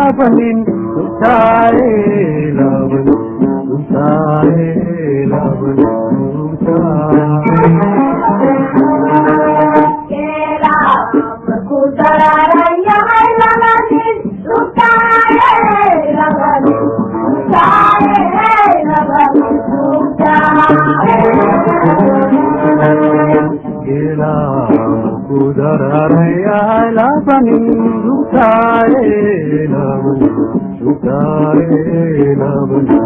labanin dugtaaye labanin dugtaaye labanin dugtaaye kudararaya labanin dugtaaye labanin dugtaaye labanin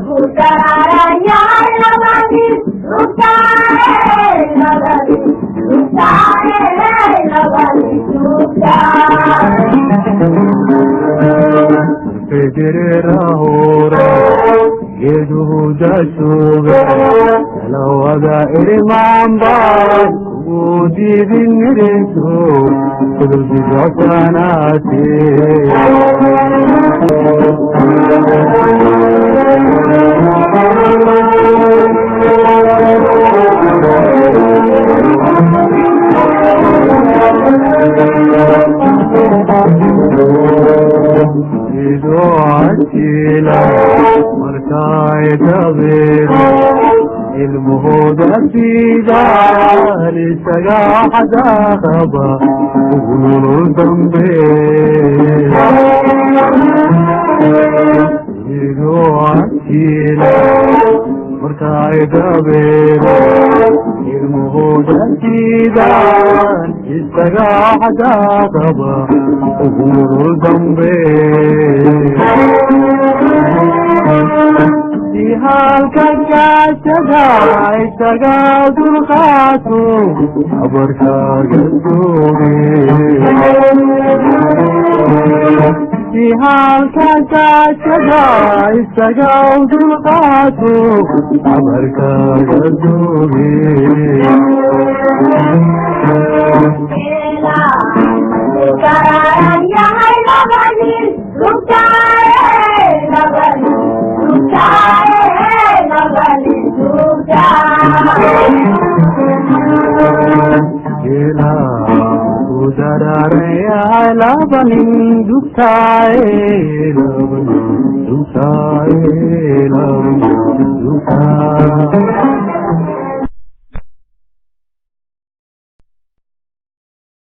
kudararaya labanin dugtaaye labanin dugtaaye labanin Pedirahora yeduhu dashuga lawada irmamba udibin reso kududi gatanate عتيلا مرتاي تغير المهودة في دار سجاح داخبا وقولوا الضمبيل يدو عتيلا مرتاي تغير المهودة في دار سجاح داخبا وقولوا الضمبيل في هالكجاشة عيشتقاد الخاتو عبركا قدومي في هالكجاشة عيشتقاد الخاتو عبركا قدومي kudararaya labanin dugtaaye labanin dugtaaye labanin dugtaaye